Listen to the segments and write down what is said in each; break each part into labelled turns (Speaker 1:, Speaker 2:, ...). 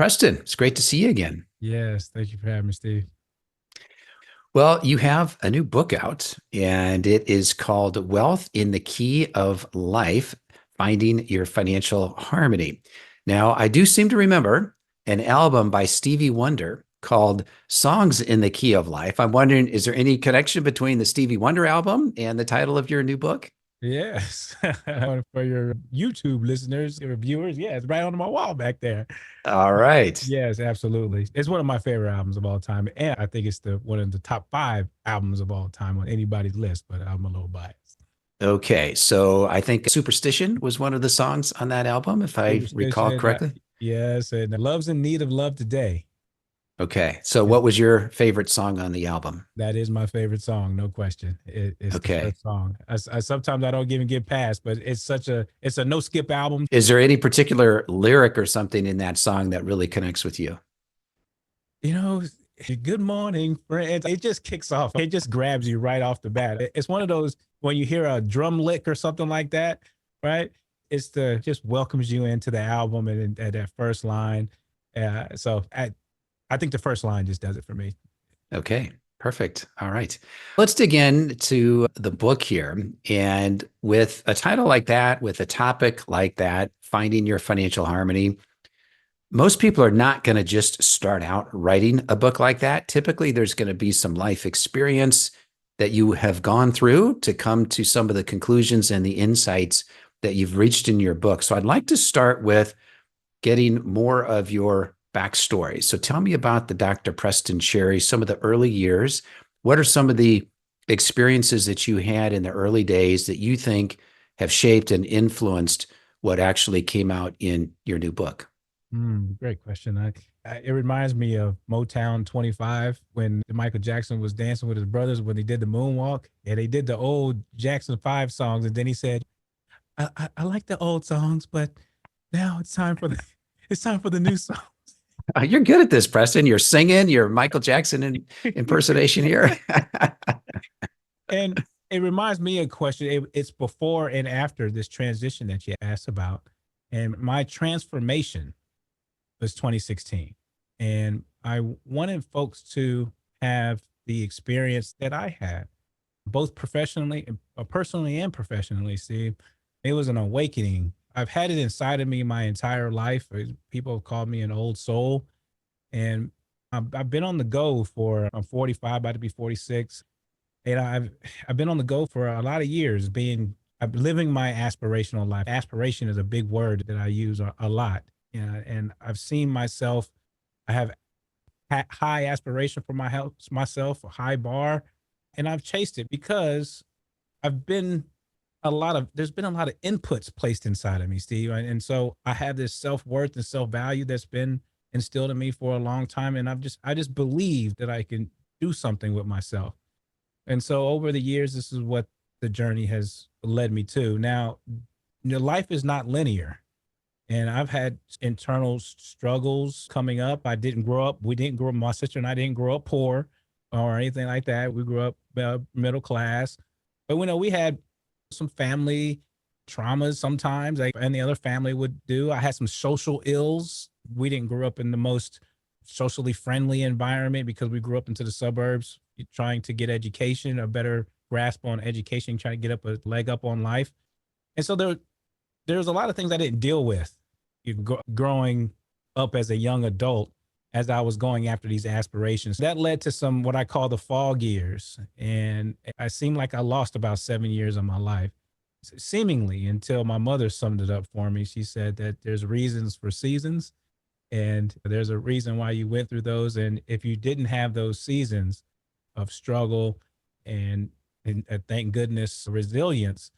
Speaker 1: Preston, it's great to see you again.
Speaker 2: Yes, thank you for having me, Steve.
Speaker 1: Well, you have a new book out, and it is called Wealth in the Key of Life, Finding Your Financial Harmony. Now, I do seem to remember an album by Stevie Wonder called Songs in the Key of Life. I'm wondering, is there any connection between the Stevie Wonder album and the title of your new book?
Speaker 2: Yes, for your YouTube listeners, your viewers, yeah, it's right on my wall back there.
Speaker 1: All right.
Speaker 2: Yes, absolutely. It's one of my favorite albums of all time, and I think it's the one of the top five albums of all time on anybody's list. But I'm a little biased.
Speaker 1: Okay, so I think Superstition was one of the songs on that album, if I recall
Speaker 2: Superstition,
Speaker 1: correctly.
Speaker 2: yes, and Love's in Need of Love Today.
Speaker 1: Okay, so
Speaker 2: Is
Speaker 1: what was your favorite song on the album?
Speaker 2: That is my favorite song, no question. It's the
Speaker 1: Okay.
Speaker 2: first song. I sometimes I don't even get past, but it's a no skip album.
Speaker 1: Is there any particular lyric or something in that song that really connects with you?
Speaker 2: You know, good morning, friends. It just kicks off. It just grabs you right off the bat. It's one of those when you hear a drum lick or something like that, right? It's the just welcomes you into the album and at that first line. I think the first line just does it for me.
Speaker 1: Okay, perfect. All right. Let's dig into the book here. And with a title like that, with a topic like that, finding your financial harmony, most people are not going to just start out writing a book like that. Typically, there's going to be some life experience that you have gone through to come to some of the conclusions and the insights that you've reached in your book. So I'd like to start with getting more of your backstory. So tell me about the Dr. Preston Cherry, some of the early years. What are some of the experiences that you had in the early days that you think have shaped and influenced what actually came out in your new book?
Speaker 2: Great question. It reminds me of Motown 25 when Michael Jackson was dancing with his brothers when he did the moonwalk and they did the old Jackson 5 songs. And then he said, I like the old songs, but now it's time for the new song.
Speaker 1: You're good at this, Preston. You're singing, you're Michael Jackson impersonation here.
Speaker 2: And it reminds me of a question. It's before and after this transition that you asked about. And my transformation was 2016. And I wanted folks to have the experience that I had, both professionally, personally and professionally. See, it was an awakening. I've had it inside of me my entire life. People have called me an old soul. And I've been on the go for, I'm 45, about to be 46. And I've been on the go for a lot of years, I'm living my aspirational life. Aspiration is a big word that I use a lot. Yeah, and I've seen myself. I have high aspiration for myself, a high bar, and I've chased it because I've been there's been a lot of inputs placed inside of me, Steve. And so I have this self-worth and self-value that's been instilled in me for a long time. And I just believe that I can do something with myself. And so over the years, this is what the journey has led me to. Now, life is not linear. And I've had internal struggles coming up. We didn't grow up, my sister and I didn't grow up poor or anything like that. We grew up middle class. But we had some family traumas sometimes, like any other family would do. I had some social ills. We didn't grow up in the most socially friendly environment because we grew up into the suburbs trying to get education, a better grasp on education, trying to get up a leg up on life. And so there's a lot of things I didn't deal with growing up as a young adult as I was going after these aspirations. That led to some what I call the fog years. And I seemed like I lost about 7 years of my life, seemingly until my mother summed it up for me. She said that there's reasons for seasons and there's a reason why you went through those. And if you didn't have those seasons of struggle and, and thank goodness, resilience,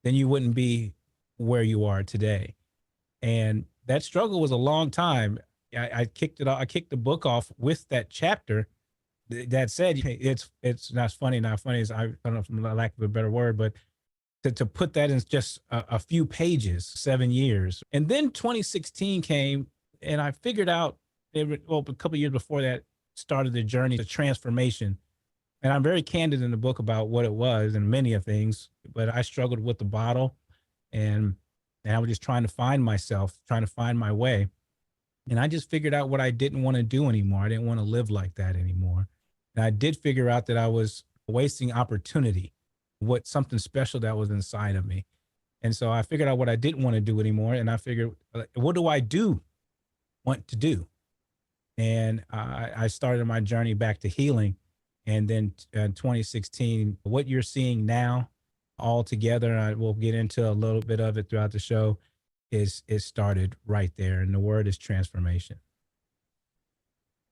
Speaker 2: then you wouldn't be where you are today. And that struggle was a long time. I kicked it off. I kicked the book off with that chapter that said it's not funny, not funny is I don't know from lack of a better word, but to put that in just a few pages, 7 years. And then 2016 came and I figured out a couple of years before that started the journey, the transformation. And I'm very candid in the book about what it was and many of things, but I struggled with the bottle and I was just trying to find myself, trying to find my way. And I just figured out what I didn't want to do anymore. I didn't want to live like that anymore. And I did figure out that I was wasting opportunity, what something special that was inside of me. And so I figured out what I didn't want to do anymore. And I figured, what do I do want to do? And I started my journey back to healing. And then 2016, what you're seeing now all together, I will get into a little bit of it throughout the show, is it started right there. And the word is transformation.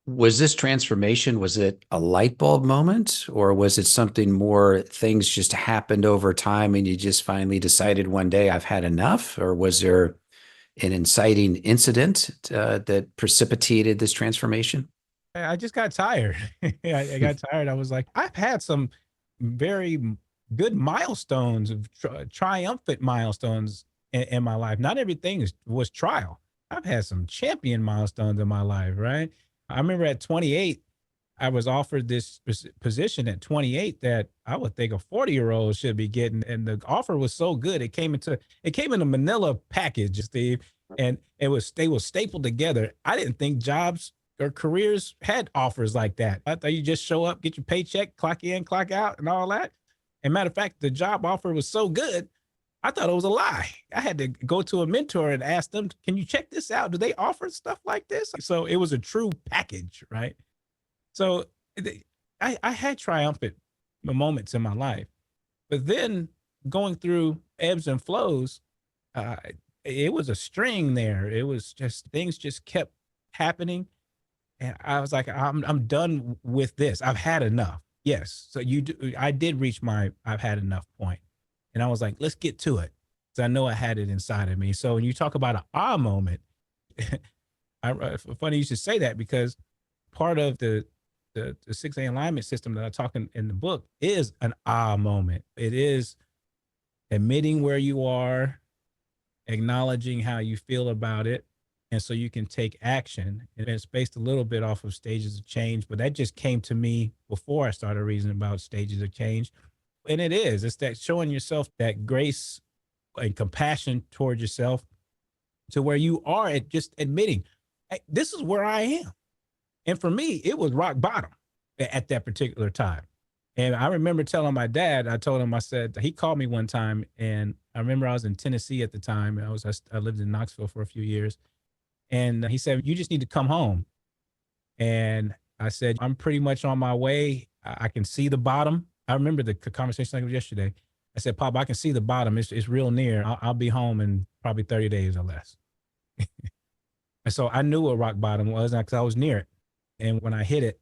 Speaker 1: Was this transformation, was it a light bulb moment, or was it something more, things just happened over time and you just finally decided one day I've had enough? Or was there an inciting incident that precipitated this transformation?
Speaker 2: I just got tired. I got tired. I was like, I've had some very good milestones, of triumphant milestones in my life. Not everything was trial. I've had some champion milestones in my life, right? I remember at 28, I was offered this position at 28 that I would think a 40-year-old should be getting. And the offer was so good. It came in a manila package, Steve, and they were stapled together. I didn't think jobs or careers had offers like that. I thought you just show up, get your paycheck, clock in, clock out, and all that. And matter of fact, the job offer was so good, I thought it was a lie. I had to go to a mentor and ask them, can you check this out? Do they offer stuff like this? So it was a true package, right? So I had triumphant moments in my life, but then going through ebbs and flows, uh, it was a string there. It was just things just kept happening, and I was like, I'm done with this. I've had enough. Yes. So I did reach my I've had enough point, and I was like, let's get to it, because I know I had it inside of me. So when you talk about an ah moment, funny you should say that, because part of the 6A alignment system that I talk in the book is an ah moment. It is admitting where you are, acknowledging how you feel about it. And so you can take action. And it's based a little bit off of stages of change, but that just came to me before I started reasoning about stages of change. And it's that showing yourself that grace and compassion towards yourself, to where you are at just admitting, hey, this is where I am. And for me, it was rock bottom at that particular time. And I remember telling my dad, I told him, I said, he called me one time, and I remember I was in Tennessee at the time. I lived in Knoxville for a few years. And he said, you just need to come home. And I said, I'm pretty much on my way. I can see the bottom. I remember the conversation like it was yesterday. I said, Pop, I can see the bottom. It's real near. I'll be home in probably 30 days or less. And so I knew what rock bottom was, because I was near it. And when I hit it,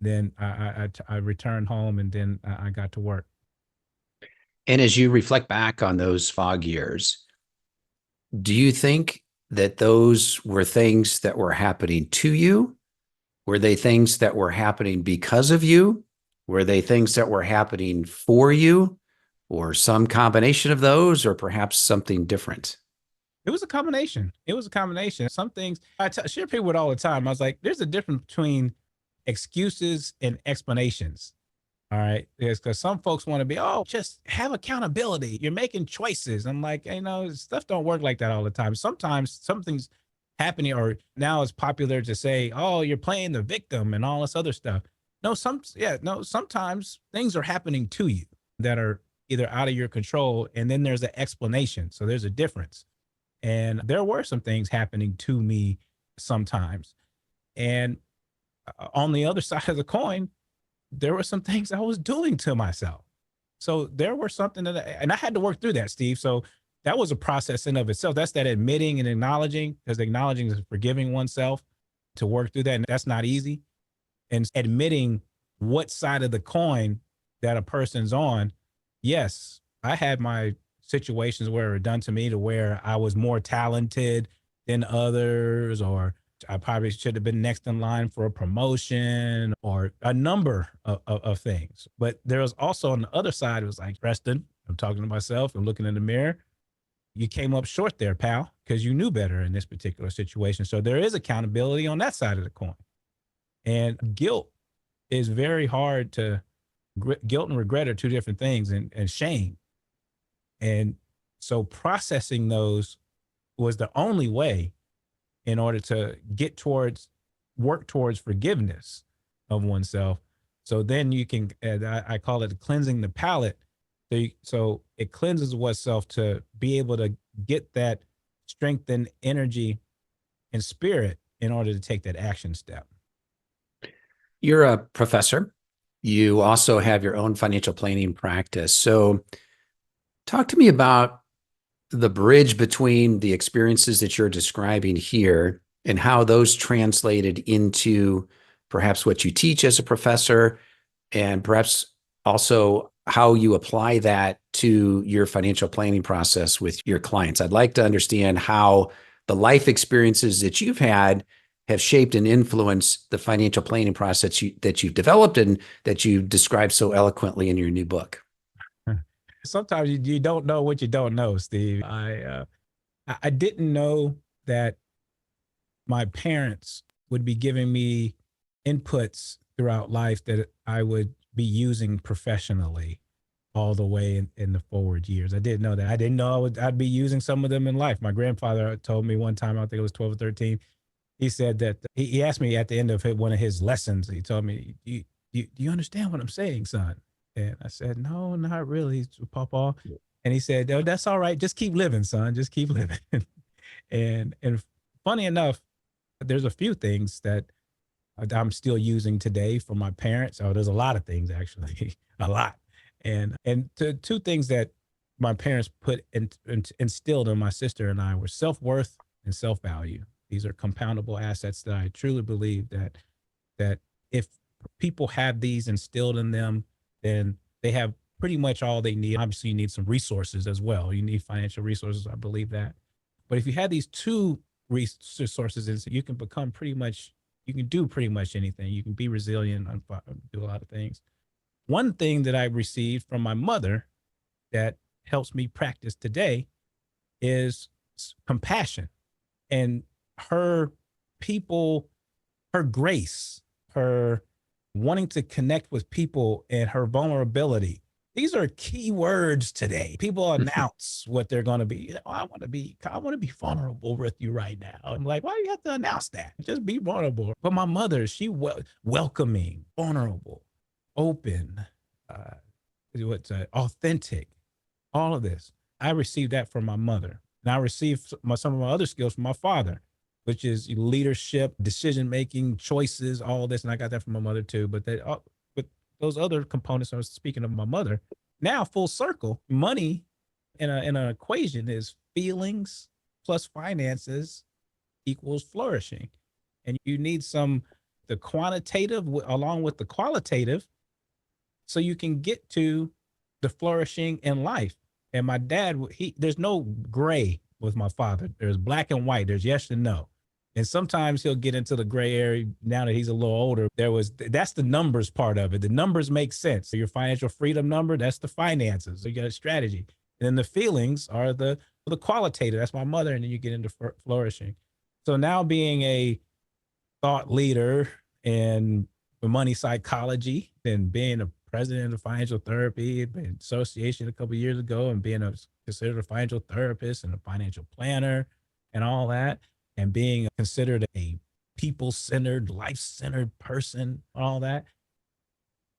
Speaker 2: then I returned home, and then I got to work.
Speaker 1: And as you reflect back on those fog years, do you think that those were things that were happening to you? Were they things that were happening because of you? Were they things that were happening for you, or some combination of those, or perhaps something different?
Speaker 2: It was a combination. It was a combination. Some things share people with all the time. I was like, there's a difference between excuses and explanations. All right. Because some folks want to be, oh, just have accountability. You're making choices. I'm like, stuff don't work like that all the time. Sometimes something's happening, or now it's popular to say, oh, you're playing the victim and all this other stuff. No, sometimes things are happening to you that are either out of your control, and then there's an explanation. So there's a difference. And there were some things happening to me sometimes. And on the other side of the coin, there were some things I was doing to myself. So there were something and I had to work through that, Steve. So that was a process in of itself. That's that admitting and acknowledging, because acknowledging is forgiving oneself, to work through that. And that's not easy. And admitting what side of the coin that a person's on. Yes, I had my situations where it were done to me, to where I was more talented than others, or I probably should have been next in line for a promotion, or a number of things. But there was also on the other side, it was like, Preston, I'm talking to myself and looking in the mirror. You came up short there, pal, because you knew better in this particular situation. So there is accountability on that side of the coin. And guilt is very hard to, guilt and regret are two different things, and shame. And so processing those was the only way in order to work towards forgiveness of oneself. So then you can, I call it cleansing the palate. So it cleanses oneself to be able to get that strength and energy and spirit in order to take that action step.
Speaker 1: You're a professor. You also have your own financial planning practice. So talk to me about the bridge between the experiences that you're describing here and how those translated into perhaps what you teach as a professor, and perhaps also how you apply that to your financial planning process with your clients. I'd like to understand how the life experiences that you've had have shaped and influenced the financial planning process that you've developed and that you described so eloquently in your new book.
Speaker 2: Sometimes you don't know what you don't know, Steve. I didn't know that my parents would be giving me inputs throughout life that I would be using professionally all the way in the forward years. I didn't know that. I didn't know I'd be using some of them in life. My grandfather told me one time, I think it was 12 or 13, he said that he asked me at the end of one of his lessons, he told me, do you understand what I'm saying, son? And I said, no, not really, Papa. And he said, oh, that's all right. Just keep living, son. Just keep living. And funny enough, there's a few things that I'm still using today from my parents. Oh, there's a lot of things actually, a lot. And two things that my parents instilled in my sister and I were self-worth and self-value. These are compoundable assets that I truly believe that if people have these instilled in them, then they have pretty much all they need. Obviously, you need some resources as well. You need financial resources. I believe that. But if you have these two resources, you can become you can do pretty much anything. You can be resilient and do a lot of things. One thing that I received from my mother that helps me practice today is compassion, and her her grace, her wanting to connect with people, and her vulnerability. These are key words today. People announce what they're going to be. Oh, I want to be vulnerable with you right now. I'm like, why do you have to announce that? Just be vulnerable. But my mother, she welcoming, vulnerable, open, authentic, all of this. I received that from my mother. And I received some of my other skills from my father, which is leadership, decision-making, choices, all of this. And I got that from my mother too. But those other components, I was speaking of my mother, now full circle, money in an equation is feelings plus finances equals flourishing. And you need the quantitative along with the qualitative so you can get to the flourishing in life. And my dad, there's no gray with my father. There's black and white. There's yes and no. And sometimes he'll get into the gray area now that he's a little older. That's the numbers part of it. The numbers make sense. So your financial freedom number, that's the finances. So you got a strategy. And then the feelings are the qualitative. That's my mother. And then you get into flourishing. So now being a thought leader in money psychology and being a president of financial therapy association a couple of years ago, and being considered a financial therapist and a financial planner and all that, and being considered a people-centered, life-centered person, all that.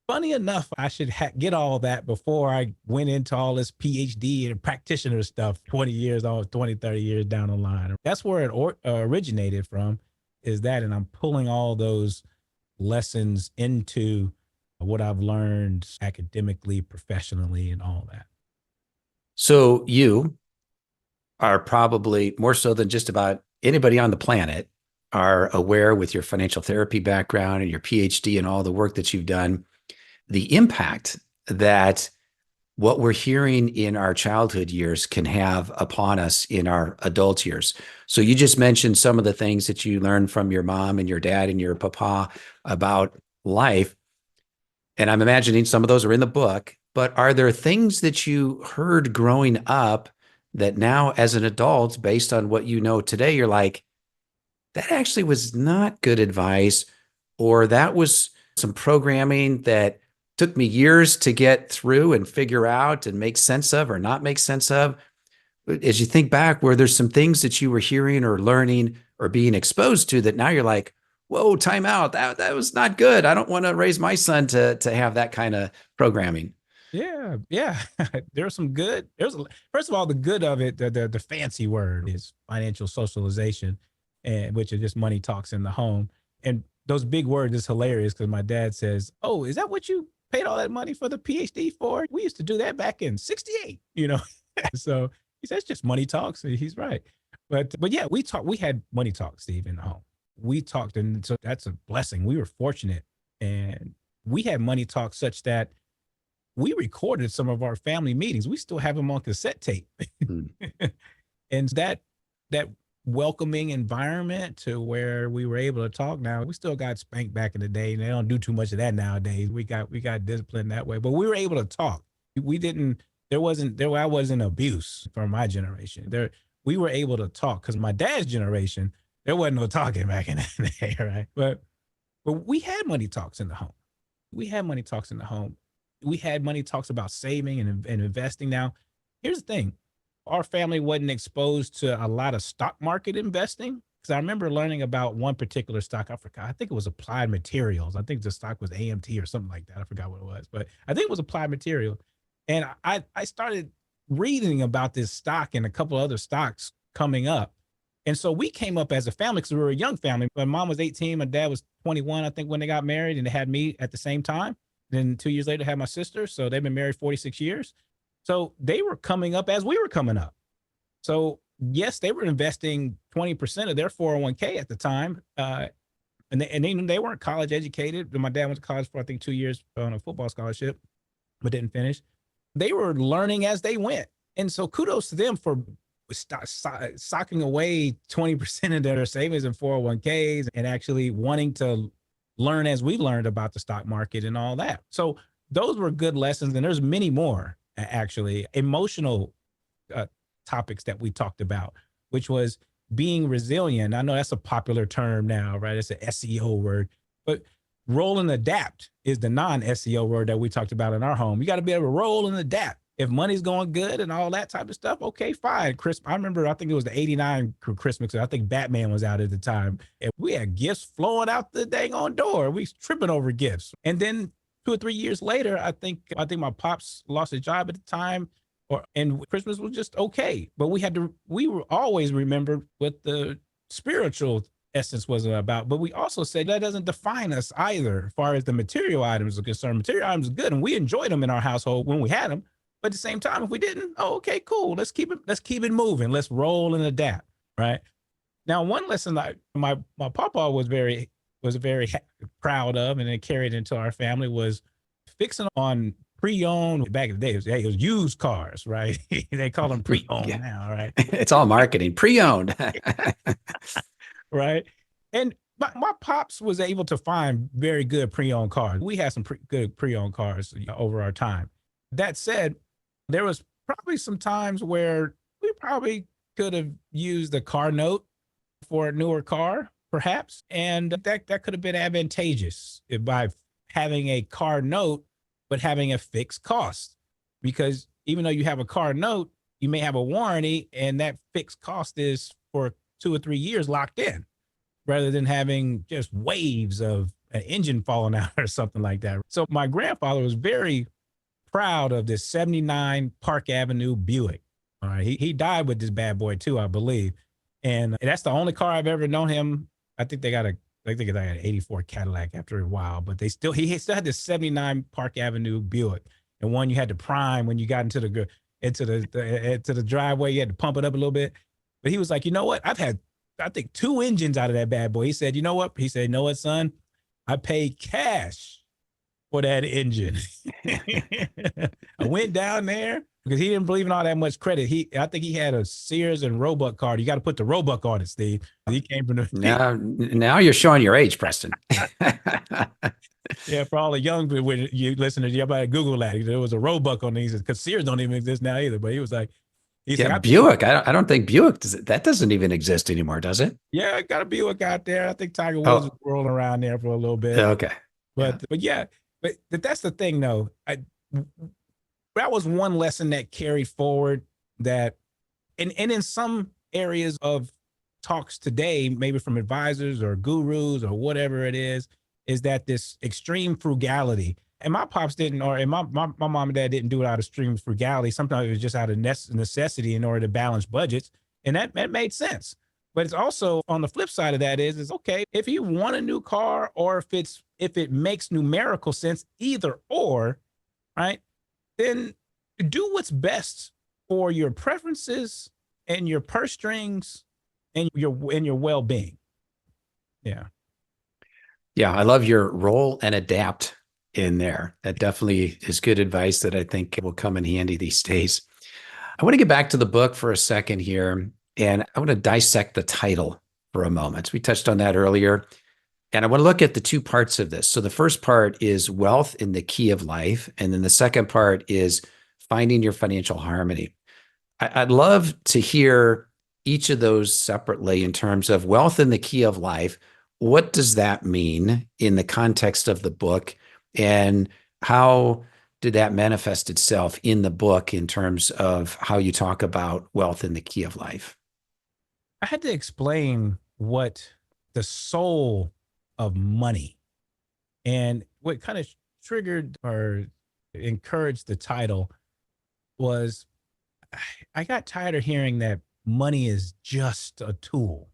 Speaker 2: Funny enough, I should get all that before I went into all this Ph.D. and practitioner stuff 20 years, 20, 30 years down the line. That's where it originated from, is that, and I'm pulling all those lessons into what I've learned academically, professionally, and all that.
Speaker 1: So you are probably more so than just about anybody on the planet are aware, with your financial therapy background and your PhD and all the work that you've done, the impact that what we're hearing in our childhood years can have upon us in our adult years. So you just mentioned some of the things that you learned from your mom and your dad and your papa about life. And I'm imagining some of those are in the book, but are there things that you heard growing up that now as an adult, based on what you know today, you're like, that actually was not good advice, or that was some programming that took me years to get through and figure out and make sense of or not make sense of? As you think back, were there some things that you were hearing or learning or being exposed to that now you're like, whoa, time out. That was not good. I don't want to raise my son to have that kind of programming.
Speaker 2: Yeah, yeah. There's some good. First of all, the good of it, the fancy word is financial socialization, and which is just money talks in the home. And those big words is hilarious because my dad says, "Oh, is that what you paid all that money for the Ph.D. for? We used to do that back in '68." So he says just money talks. And he's right. But yeah, we had money talks, Steve, in the home. We talked, and so that's a blessing. We were fortunate, and we had money talks such that we recorded some of our family meetings. We still have them on cassette tape.
Speaker 1: Hmm.
Speaker 2: And that welcoming environment to where we were able to talk. Now we still got spanked back in the day, and they don't do too much of that nowadays. We got disciplined that way, but we were able to talk. We didn't. There wasn't abuse from my generation. We were able to talk because my dad's generation there wasn't no talking back in the day, right? But we had money talks in the home. We had money talks in the home. We had money talks about saving and investing. Now, here's the thing. Our family wasn't exposed to a lot of stock market investing because I remember learning about one particular stock. I forgot. I think it was Applied Materials. I think the stock was AMT or something like that. I forgot what it was, but I think it was Applied Material. And I started reading about this stock and a couple other stocks coming up. And so we came up as a family because we were a young family. My mom was 18. My dad was 21, I think, when they got married, and they had me at the same time. Then 2 years later, I had my sister. So they've been married 46 years. So they were coming up as we were coming up. So yes, they were investing 20% of their 401k at the time. And they weren't college educated. My dad went to college for, I think, 2 years on a football scholarship, but didn't finish. They were learning as they went. And so kudos to them for socking away 20% of their savings in 401ks and actually wanting to learn as we learned about the stock market and all that. So those were good lessons. And there's many more, actually, emotional topics that we talked about, which was being resilient. I know that's a popular term now, right? It's an SEO word, but roll and adapt is the non-SEO word that we talked about in our home. You got to be able to roll and adapt. If money's going good and all that type of stuff, okay, fine. I remember, I think it was the 89 Christmas. I think Batman was out at the time. And we had gifts flowing out the dang on door. We tripping over gifts. And then 2 or 3 years later, I think my pops lost a job at the time, and Christmas was just okay. But we were always remembered what the spiritual essence was about. But we also said that doesn't define us either, as far as the material items are concerned. Material items are good, and we enjoyed them in our household when we had them. But at the same time, if we didn't, oh, okay, cool. Let's keep it moving. Let's roll and adapt. Right. Now, one lesson that my papa was very proud of, and it carried into our family, was fixing on pre-owned. Back in the day, it was used cars, right? They call them pre-owned
Speaker 1: Yeah.
Speaker 2: now, right?
Speaker 1: It's all marketing, pre-owned.
Speaker 2: Right. And my pops was able to find very good pre-owned cars. We had some good pre-owned cars over our time. That said, there was probably some times where we probably could have used a car note for a newer car, perhaps. And that could have been advantageous by having a car note, but having a fixed cost. Because even though you have a car note, you may have a warranty, and that fixed cost is for 2 or 3 years locked in, rather than having just waves of an engine falling out or something like that. So my grandfather was very proud of this 79 Park Avenue Buick. All right. He died with this bad boy too, I believe. And that's the only car I've ever known him. I think they got an 84 Cadillac after a while, but he still had this 79 Park Avenue Buick. And one you had to prime when you got into the driveway, you had to pump it up a little bit. But he was like, you know what? I've had, I think, 2 engines out of that bad boy. He said, you know what? He said, you know what, son? I paid cash for that engine. I went down there because he didn't believe in all that much credit. I think he had a Sears and Roebuck card. You got to put the Roebuck on it, Steve. He came from
Speaker 1: Now you're showing your age, Preston.
Speaker 2: Yeah, for all the young people, when you listen to you, everybody Google that. There was a Roebuck on these because Sears don't even exist now either. But he was like,
Speaker 1: yeah, Buick. I don't think Buick that doesn't even exist anymore, does it?
Speaker 2: yeah, I got a Buick out there. I think Tiger Woods was
Speaker 1: Oh,
Speaker 2: rolling around there for a little bit.
Speaker 1: okay.
Speaker 2: But yeah, but that's the thing, though. That was one lesson that carried forward. And in some areas of talks today, maybe from advisors or gurus or whatever it is that this extreme frugality. And my pops didn't, or and my mom and dad didn't do it out of extreme frugality. Sometimes it was just out of necessity in order to balance budgets. And that made sense. But it's also on the flip side of that is okay, if you want a new car or if it makes numerical sense, either or, right? Then do what's best for your preferences and your purse strings and your well-being. Yeah.
Speaker 1: Yeah, I love your roll and adapt in there. That definitely is good advice that I think will come in handy these days. I want to get back to the book for a second here, and I want to dissect the title for a moment. We touched on that earlier, and I want to look at the two parts of this. So the first part is wealth in the key of life, and then the second part is finding your financial harmony. I'd love to hear each of those separately in terms of wealth in the key of life. What does that mean in the context of the book? And how did that manifest itself in the book in terms of how you talk about wealth in the key of life?
Speaker 2: I had to explain what the soul of money and what kind of triggered or encouraged the title was I got tired of hearing that money is just a tool.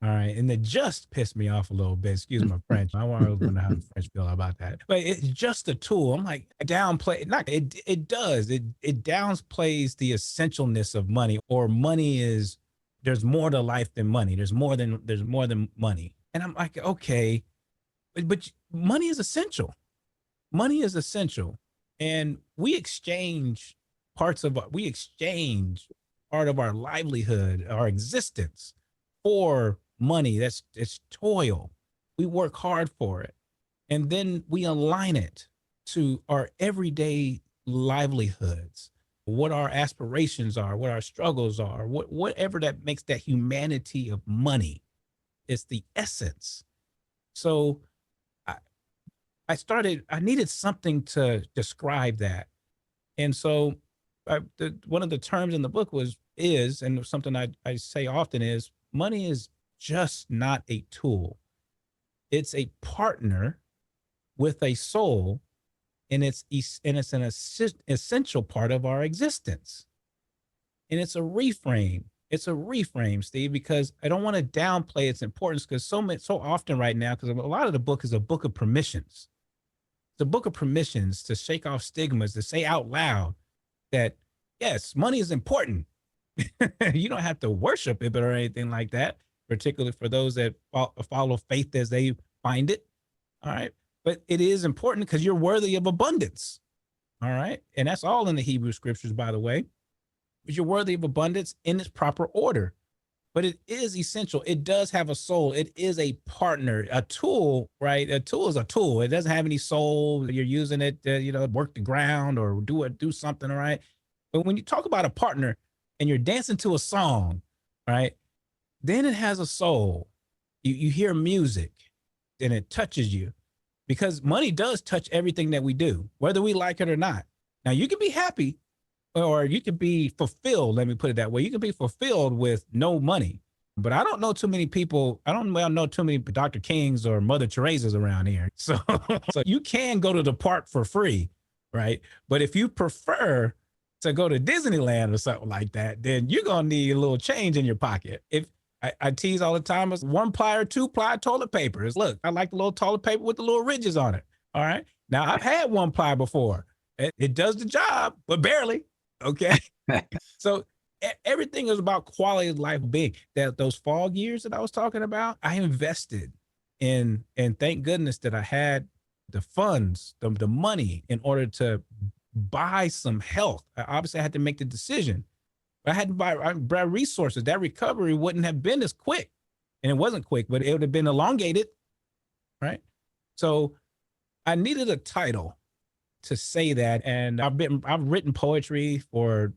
Speaker 2: All right. And it just pissed me off a little bit. Excuse my French. I want to know how the French feel about that. But it's just a tool. I'm like, downplay. Not it does. It downplays the essentialness of money, or money is there's more to life than money. There's more than money. And I'm like, okay, but money is essential. Money is essential. And we exchange part of our livelihood, our existence for money. It's toil. We work hard for it. And then we align it to our everyday livelihoods, what our aspirations are, what our struggles are, whatever that makes that humanity of money. It's the essence. So I, I needed something to describe that. And so one of the terms in the book and something I say often is money is just not a tool. It's a partner with a soul, and it's an essential part of our existence. And it's a reframe. It's a reframe, Steve, because I don't want to downplay its importance, because so often right now, because a lot of the book is a book of permissions. It's a book of permissions to shake off stigmas, to say out loud that yes, money is important. You don't have to worship it or anything like that, particularly for those that follow faith as they find it. All right. But it is important because you're worthy of abundance. All right. And that's all in the Hebrew scriptures, by the way. But you're worthy of abundance in its proper order. But it is essential. It does have a soul. It is a partner, a tool, right? A tool is a tool. It doesn't have any soul. You're using it to, work the ground or do something, all right? But when you talk about a partner and you're dancing to a song, right? Then it has a soul. You hear music and it touches you, because money does touch everything that we do, whether we like it or not. Now, you can be happy or you can be fulfilled. Let me put it that way. You can be fulfilled with no money. But I don't know too many people. I don't know too many Dr. Kings or Mother Teresa's around here. So, so you can go to the park for free, right? But if you prefer to go to Disneyland or something like that, then you're gonna need a little change in your pocket. If I tease all the time, it's 1-ply or 2-ply toilet paper. Look, I like the little toilet paper with the little ridges on it. All right. Now I've had 1-ply before. It does the job, but barely. Okay. So everything is about quality of life being. Those fog years that I was talking about, I invested in, and thank goodness that I had the funds, the money in order to buy some health. Obviously, I had to make the decision. But I had to buy resources. That recovery wouldn't have been as quick. And it wasn't quick, but it would have been elongated. Right. So I needed a title to say that. And I've written poetry for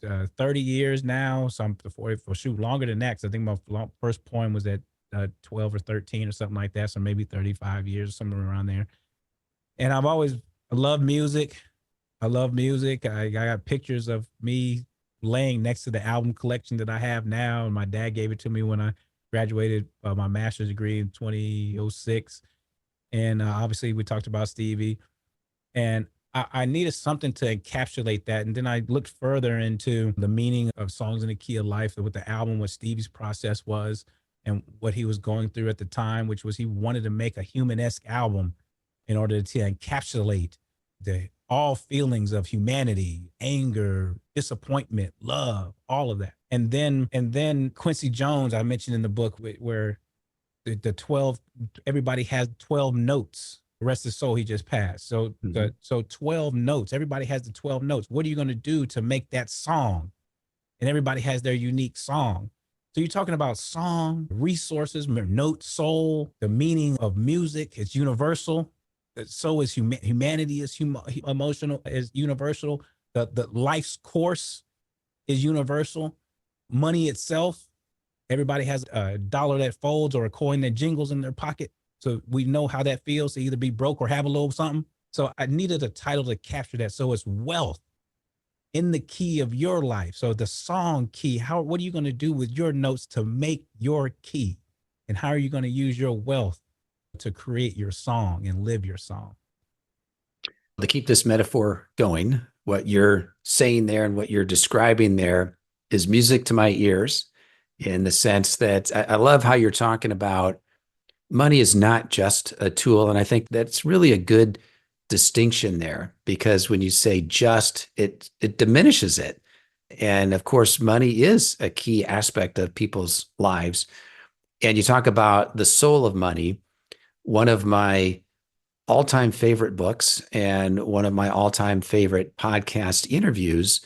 Speaker 2: 30 years now. Some for shoot longer than that. 'Cause I think my first poem was at 12 or 13 or something like that. So maybe 35 years or somewhere around there. And I love music. I love music. I got pictures of me laying next to the album collection that I have now. And my dad gave it to me when I graduated my master's degree in 2006. And obviously, we talked about Stevie. And I needed something to encapsulate that. And then I looked further into the meaning of Songs in the Key of Life, what the album, what Stevie's process was, and what he was going through at the time, which was he wanted to make a human-esque album in order to encapsulate the all feelings of humanity, anger, disappointment, love, all of that. And then Quincy Jones, I mentioned in the book, where the 12, everybody has 12 notes. The rest of the soul, he just passed. So so 12 notes. Everybody has the 12 notes. What are you going to do to make that song? And everybody has their unique song. So you're talking about song, resources, note, soul, the meaning of music is universal. So is humanity is emotional, is universal. The life's course is universal. Money itself, everybody has a dollar that folds or a coin that jingles in their pocket. So we know how that feels to either be broke or have a little something. So I needed a title to capture that. So it's wealth in the key of your life. So the song key, what are you going to do with your notes to make your key? And how are you going to use your wealth to create your song and live your song?
Speaker 1: To keep this metaphor going, what you're saying there and what you're describing there is music to my ears, in the sense that I love how you're talking about money is not just a tool. And I think that's really a good distinction there, because when you say just, it diminishes it. And of course, money is a key aspect of people's lives. And you talk about the soul of money. One of my all-time favorite books and one of my all-time favorite podcast interviews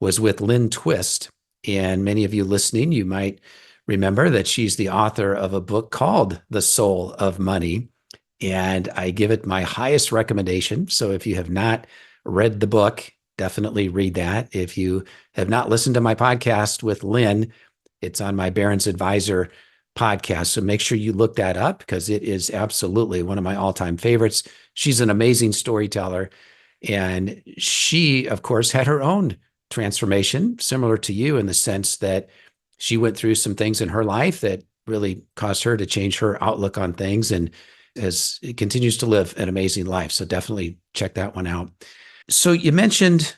Speaker 1: was with Lynn Twist. And many of you listening, you might remember that she's the author of a book called The Soul of Money. And I give it my highest recommendation. So if you have not read the book, definitely read that. If you have not listened to my podcast with Lynn, it's on my Barron's Advisor podcast. So make sure you look that up, because it is absolutely one of my all-time favorites. She's an amazing storyteller. And she, of course, had her own transformation, similar to you, in the sense that she went through some things in her life that really caused her to change her outlook on things, and continues to live an amazing life. So definitely check that one out. So you mentioned,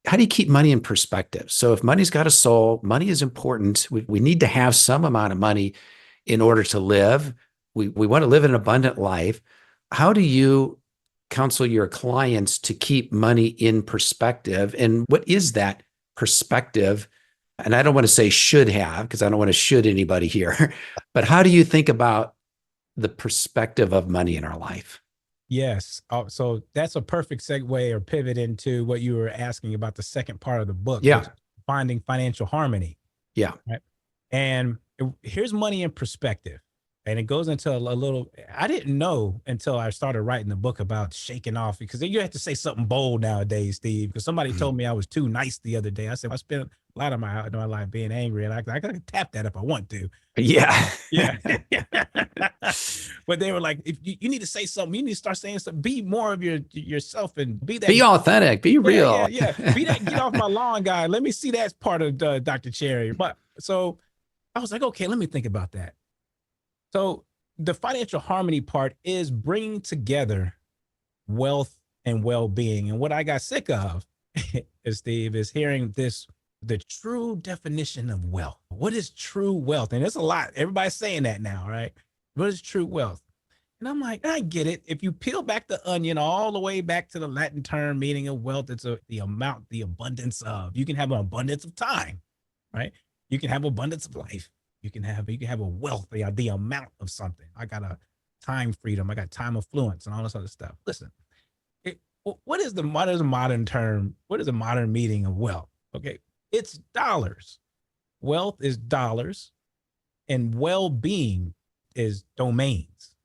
Speaker 1: how do you keep money in perspective? So if money's got a soul, money is important. We need to have some amount of money in order to live. We want to live an abundant life. How do you counsel your clients to keep money in perspective? And what is that perspective? And I don't want to say should have, because I don't want to should anybody here, but how do you think about the perspective of money in our life?
Speaker 2: Yes. So that's a perfect segue or pivot into what you were asking about the second part of the book, which
Speaker 1: Yeah.
Speaker 2: is finding financial harmony.
Speaker 1: Yeah.
Speaker 2: Right. And here's money in perspective. And it goes into a little, I didn't know until I started writing the book about shaking off, because you have to say something bold nowadays, Steve, because somebody told me I was too nice the other day. I said, I spent a lot of my life being angry, and I can tap that if I want to.
Speaker 1: Yeah.
Speaker 2: Yeah. But they were like, if you need to say something, you need to start saying something, be more of yourself and be that.
Speaker 1: Be authentic, be real.
Speaker 2: Yeah. Be that get off my lawn guy. Let me see that part of Dr. Cherry. But so I was like, okay, let me think about that. So the financial harmony part is bringing together wealth and well-being. And what I got sick of, Steve, is hearing the true definition of wealth. What is true wealth? And there's a lot. Everybody's saying that now, right? What is true wealth? And I'm like, I get it. If you peel back the onion all the way back to the Latin term meaning of wealth, it's the amount, the abundance of. You can have an abundance of time, right? You can have abundance of life. You can have a wealth, the amount of something. I got a time freedom. I got time affluence and all this other stuff. Listen, what is the modern term? What is the modern meaning of wealth? Okay, it's dollars. Wealth is dollars, and well-being is domains.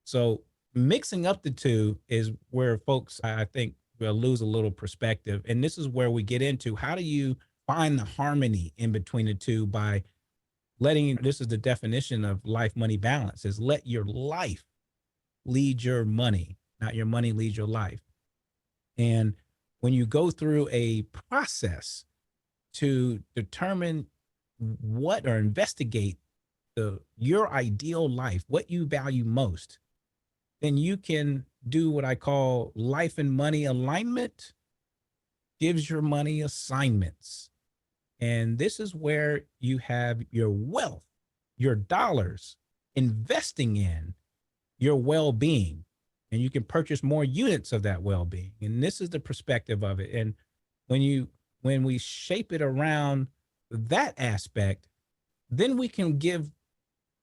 Speaker 2: So mixing up the two is where folks, I think, will lose a little perspective. And this is where we get into, how do you find the harmony in between the two by this is the definition of life money balance, is let your life lead your money, not your money lead your life. And when you go through a process to determine what or investigate your ideal life, what you value most, then you can do what I call life and money alignment, gives your money assignments. And this is where you have your wealth, your dollars investing in your well-being, and you can purchase more units of that well-being. And this is the perspective of it. And when you when we shape it around that aspect, then we can give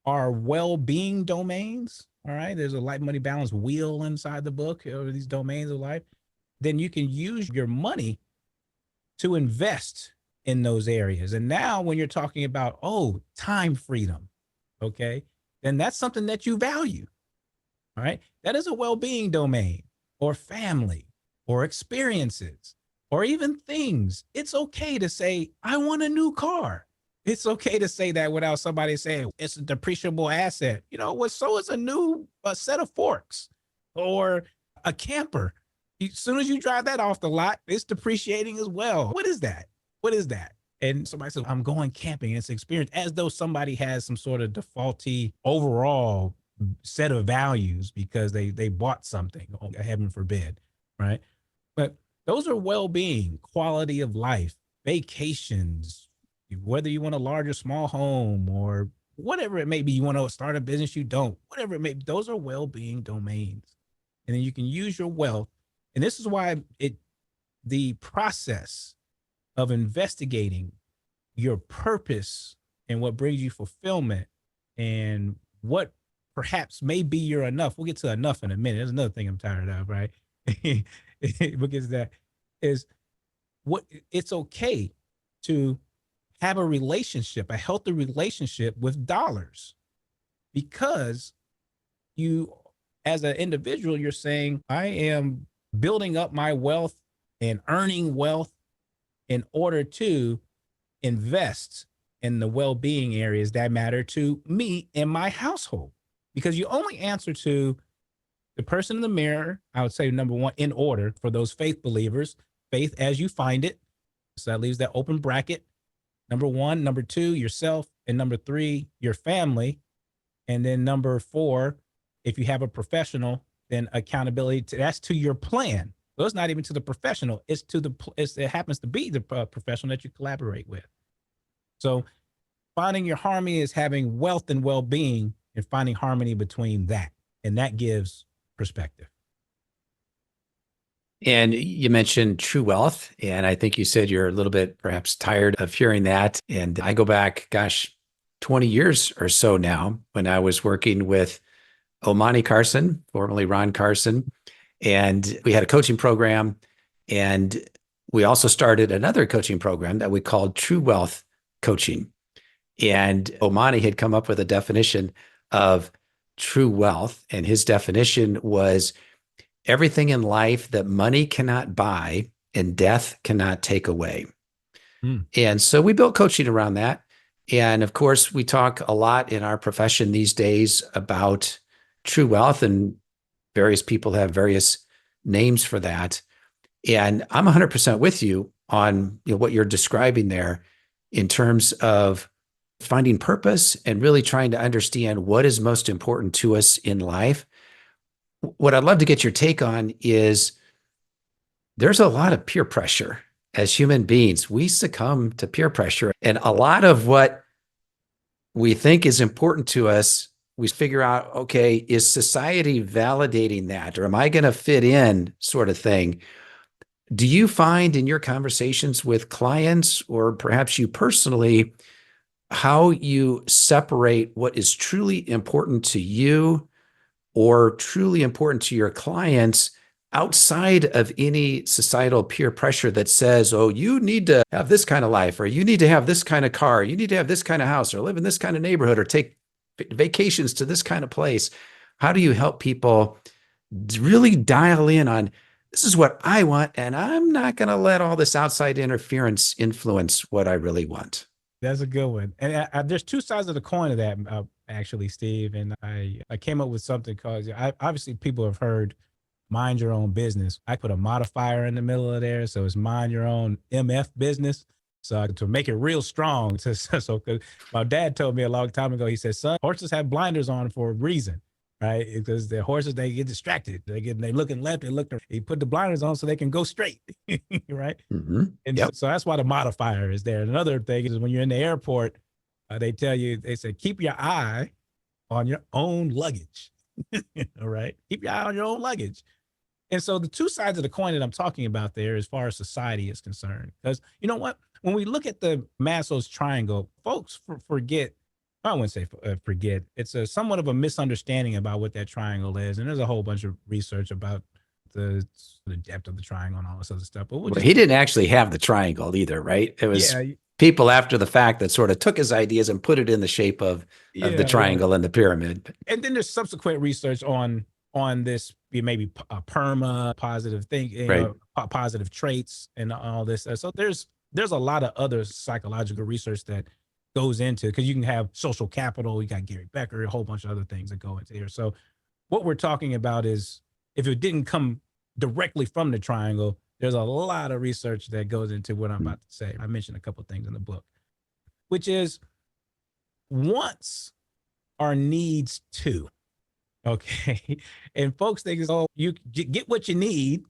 Speaker 2: our well-being domains. All right, there's a life money balance wheel inside the book, or these domains of life. Then you can use your money to invest in those areas. And now when you're talking about, oh, time freedom, okay, then that's something that you value. All right. That is a well-being domain, or family, or experiences, or even things. It's okay to say, I want a new car. It's okay to say that without somebody saying it's a depreciable asset. You know what? So is a new set of forks or a camper. As soon as you drive that off the lot, it's depreciating as well. What is that? What is that? And somebody says, I'm going camping. It's an experience, as though somebody has some sort of defaulty overall set of values because they bought something, oh, heaven forbid, right? But those are well-being, quality of life, vacations, whether you want a large or small home, or whatever it may be, you want to start a business, you don't, whatever it may be, those are well-being domains. And then you can use your wealth. And this is why the process of investigating your purpose and what brings you fulfillment and what perhaps may be your enough. We'll get to enough in a minute. There's another thing I'm tired of, right? Because that is what it's okay to have a relationship, a healthy relationship with dollars, because you, as an individual, you're saying, I am building up my wealth and earning wealth in order to invest in the well-being areas that matter to me and my household. Because you only answer to the person in the mirror, I would say, number one, in order for those faith believers, faith as you find it. So that leaves that open bracket. Number one, number two, yourself. And number three, your family. And then number four, if you have a professional, then accountability that's to your plan. So it's not even to the professional. It's to it happens to be the professional that you collaborate with. So finding your harmony is having wealth and well-being and finding harmony between that. And that gives perspective.
Speaker 1: And you mentioned true wealth, and I think you said you're a little bit perhaps tired of hearing that. And I go back, gosh, 20 years or so now, when I was working with Omani Carson, formerly Ron Carson, and we had a coaching program, and we also started another coaching program that we called True Wealth Coaching. And Omani had come up with a definition of true wealth, and his definition was everything in life that money cannot buy and death cannot take away. And so we built coaching around that. And of course, we talk a lot in our profession these days about true wealth, and various people have various names for that. And I'm 100% with you on what you're describing there in terms of finding purpose and really trying to understand what is most important to us in life. What I'd love to get your take on is there's a lot of peer pressure. As human beings, we succumb to peer pressure. And a lot of what we think is important to us, we figure out, okay, is society validating that? Or am I going to fit in, sort of thing? Do you find in your conversations with clients, or perhaps you personally, how you separate what is truly important to you or truly important to your clients outside of any societal peer pressure that says, oh, you need to have this kind of life, or you need to have this kind of car, you need to have this kind of house, or live in this kind of neighborhood, or take vacations to this kind of place? How do you help people really dial in on, this is what I want, and I'm not going to let all this outside interference influence what I really want?
Speaker 2: That's a good one. And there's two sides of the coin of that, actually, Steve. And I came up with something called, obviously people have heard mind your own business. I put a modifier in the middle of there. So it's mind your own MF business. So to make it real strong, so 'cause my dad told me a long time ago, he said, son, horses have blinders on for a reason, right? Because the horses, they get distracted. They looking left, they look, he put the blinders on so they can go straight, right?
Speaker 1: Hmm.
Speaker 2: And
Speaker 1: Yep.
Speaker 2: so that's why the modifier is there. And another thing is when you're in the airport, they tell you, they say, keep your eye on your own luggage. All right. Keep your eye on your own luggage. And so the two sides of the coin that I'm talking about there, as far as society is concerned, because you know what? When we look at the Maslow's triangle, folks forget, I wouldn't say forget, it's a somewhat of a misunderstanding about what that triangle is. And there's a whole bunch of research about the, the depth of the triangle and all this other stuff. But we'll
Speaker 1: Well,
Speaker 2: just,
Speaker 1: he didn't actually have the triangle either, right? It was
Speaker 2: yeah,
Speaker 1: people after the fact that sort of took his ideas and put it in the shape of the
Speaker 2: yeah.
Speaker 1: triangle and the pyramid.
Speaker 2: And then there's subsequent research on this, maybe a perma positive thing,
Speaker 1: Right.
Speaker 2: positive traits and all this. So there's a lot of other psychological research that goes into, because you can have social capital, you got Gary Becker, a whole bunch of other things that go into here. So what we're talking about is, if it didn't come directly from the triangle, there's a lot of research that goes into what I'm about to say. I mentioned a couple of things in the book, which is, wants are needs too. Okay. And folks think, oh, you get what you need.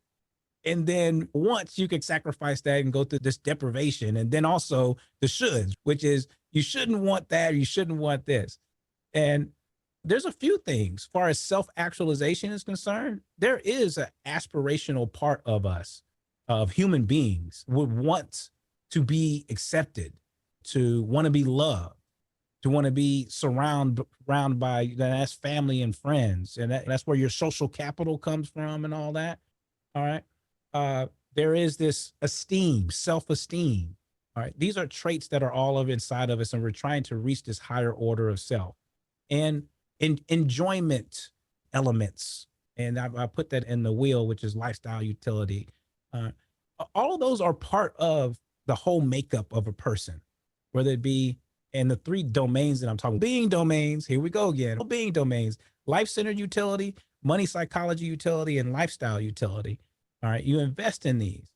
Speaker 2: And then once you can sacrifice that and go through this deprivation. And then also the shoulds, which is, you shouldn't want that, or you shouldn't want this. And there's a few things, as far as self-actualization is concerned. There is an aspirational part of us, of human beings, would want to be accepted, to want to be loved, to want to be surrounded by, that's family and friends. And that's where your social capital comes from and all that. All right. There is this esteem, self-esteem. All right. These are traits that are all of inside of us. And we're trying to reach this higher order of self and enjoyment elements. And I put that in the wheel, which is lifestyle utility. Uh, all of those are part of the whole makeup of a person, whether it be, and the three domains that I'm talking, being domains, here we go again, being domains: life-centered utility, money psychology utility, and lifestyle utility. All right. You invest in these,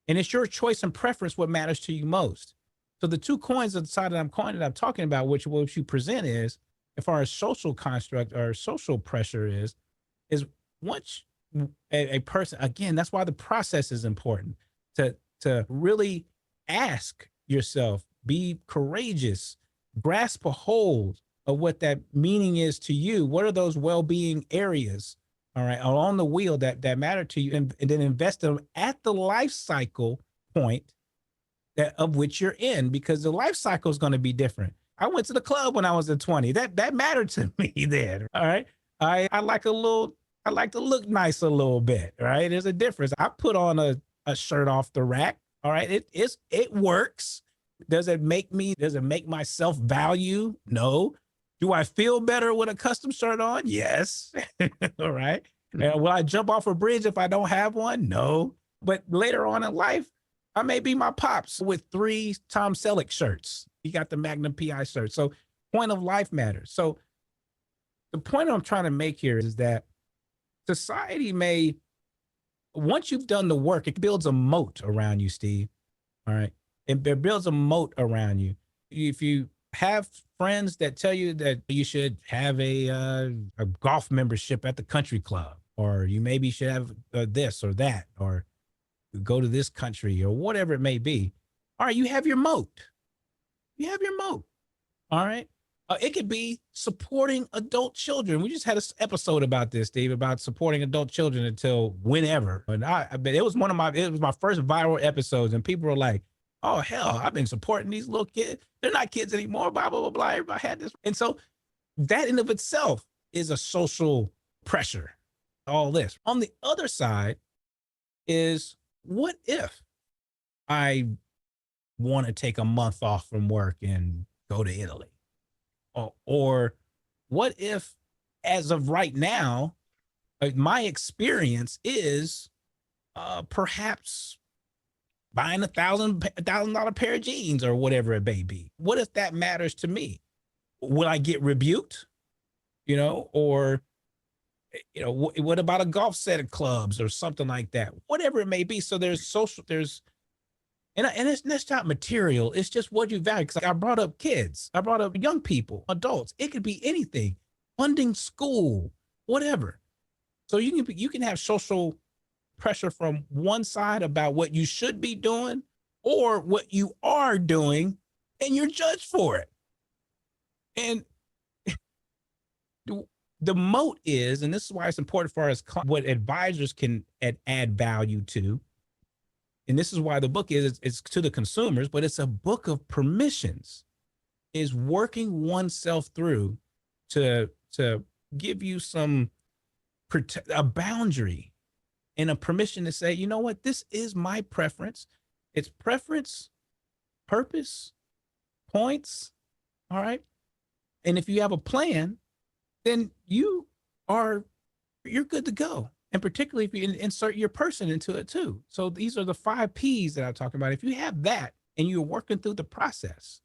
Speaker 2: and it's your choice and preference what matters to you most. So the two coins of the side that I'm talking about, which you present is, as far as social construct or social pressure is once a person, again, that's why the process is important, to really ask yourself, be courageous, grasp a hold of what that meaning is to you. What are those well-being areas, all right, along the wheel that matter to you, and then invest them at the life cycle point of which you're in, because the life cycle is going to be different. I went to the club when I was at 20. That mattered to me then. All right. I like I like to look nice a little bit. Right. There's a difference. I put on a shirt off the rack. All right. It works. Does it make my self-value? No. Do I feel better with a custom shirt on? Yes. All right. And will I jump off a bridge if I don't have one? No. But later on in life, I may be my pops with 3 Tom Selleck shirts. He got the Magnum PI shirt. So point of life matters. So the point I'm trying to make here is that society may, once you've done the work, it builds a moat around you, Steve. All right. It builds a moat around you. If you have friends that tell you that you should have a golf membership at the country club, or you maybe should have this or that, or go to this country, or whatever it may be. All right, you have your moat. You have your moat. All right. It could be supporting adult children. We just had an episode about this, Steve, about supporting adult children until whenever. And but it was it was my first viral episodes, and people were like, "Oh hell, I've been supporting these little kids. They're not kids anymore." Blah blah blah blah. Everybody had this, and so that in of itself is a social pressure. All this. On the other side is, what if I want to take a month off from work and go to Italy? Or what if, as of right now, my experience is perhaps buying $1,000 pair of jeans or whatever it may be? What if that matters to me? Will I get rebuked? Or what about a golf set of clubs or something like that? Whatever it may be. So there's And it's not material. It's just what you value. Because I brought up kids. I brought up young people, adults. It could be anything. Funding school, whatever. So you can have social pressure from one side about what you should be doing or what you are doing, and you're judged for it. And the moat is, and this is why it's important for us, what advisors can add value to. And this is why the book is, it's to the consumers, but it's a book of permissions, is working oneself through to give you a boundary and a permission to say, you know what, this is my preference. It's preference, purpose, points. All right. And if you have a plan, then you're good to go. And particularly if you insert your person into it too. So these are the 5 P's that I'm talking about. If you have that and you're working through the process,